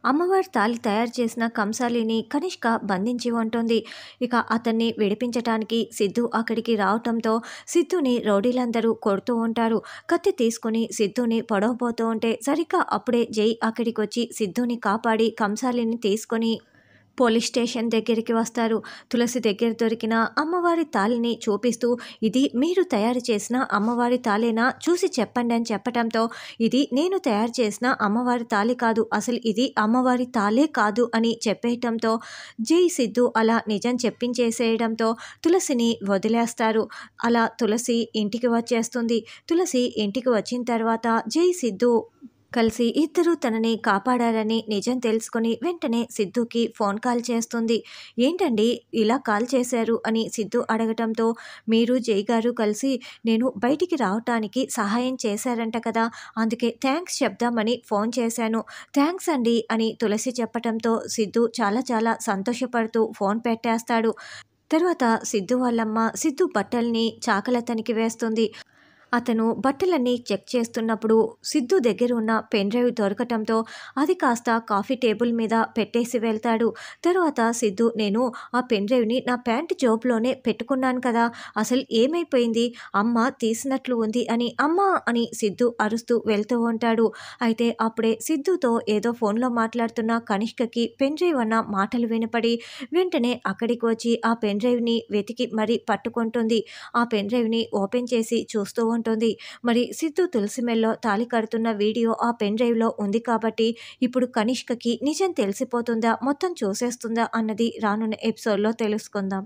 అమ్మవారి తాళి తయారు చేసిన కంసాలిని కనిష్క బంధించి ఉంటుంది. ఇక అతన్ని విడిపించటానికి సిద్ధు అక్కడికి రావటంతో సిద్ధుని రౌడీలందరూ కొడుతూ ఉంటారు. కత్తి తీసుకుని సిద్ధుని పొడవబోతూ ఉంటే సరిగ్గా అప్పుడే జై అక్కడికి వచ్చి సిద్ధుని కాపాడి కంసాలిని తీసుకొని పోలీస్ స్టేషన్ దగ్గరికి వస్తారు. తులసి దగ్గర దొరికిన అమ్మవారి తాళిని చూపిస్తూ, ఇది మీరు తయారు చేసిన అమ్మవారి తాళేనా, చూసి చెప్పండి అని చెప్పటంతో, ఇది నేను తయారు చేసిన అమ్మవారి తాళి కాదు, అసలు ఇది అమ్మవారి తాళే కాదు అని చెప్పేయటంతో జై సిద్ధు అలా నిజం చెప్పించేసేయడంతో తులసిని వదిలేస్తారు. అలా తులసి ఇంటికి వచ్చేస్తుంది. తులసి ఇంటికి వచ్చిన తర్వాత జై సిద్ధు కలిసి ఇద్దరూ తనని కాపాడారని నిజం తెలుసుకొని వెంటనే సిద్ధుకి ఫోన్ కాల్ చేస్తుంది. ఏంటండి ఇలా కాల్ చేశారు అని సిద్ధు అడగటంతో, మీరు జై గారు కలిసి నేను బయటికి రావటానికి సహాయం చేశారంట కదా, అందుకే థ్యాంక్స్ చెప్దామని ఫోన్ చేశాను. థ్యాంక్స్ అండి అని తులసి చెప్పటంతో సిద్ధు చాలా చాలా సంతోషపడుతూ ఫోన్ పెట్టేస్తాడు. తర్వాత సిద్ధు వాళ్ళమ్మ సిద్ధు బట్టల్ని చాకలతనికి వేస్తుంది. అతను బట్టలన్నీ చెక్ చేస్తున్నప్పుడు సిద్ధు దగ్గర ఉన్న పెన్ డ్రైవ్ దొరకటంతో అది కాస్త కాఫీ టేబుల్ మీద పెట్టేసి వెళ్తాడు. తర్వాత సిద్ధు, నేను ఆ పెన్ డ్రైవ్ని నా ప్యాంట్ జోబులోనే పెట్టుకున్నాను కదా, అసలు ఏమైపోయింది, అమ్మ తీసినట్లు ఉంది అని అమ్మ అని సిద్ధు అరుస్తూ వెళ్తూ ఉంటాడు. అయితే అప్పుడే సిద్ధుతో ఏదో ఫోన్లో మాట్లాడుతున్న కనిష్కకి పెన్ డ్రైవ్ అన్న మాటలు వినపడి వెంటనే అక్కడికి వచ్చి ఆ పెన్ డ్రైవ్ని వెతికి మరీ పట్టుకుంటుంది. ఆ పెన్ డ్రైవ్ని ఓపెన్ చేసి చూస్తూ ఉంటుంది. మరి సిద్ధు తులసి మెల్లో తాళి కడుతున్న వీడియో ఆ పెన్ డ్రైవ్లో ఉంది కాబట్టి ఇప్పుడు కనిష్కకి నిజం తెలిసిపోతుందా, మొత్తం చూసేస్తుందా అన్నది రానున్న ఎపిసోడ్లో తెలుసుకుందాం.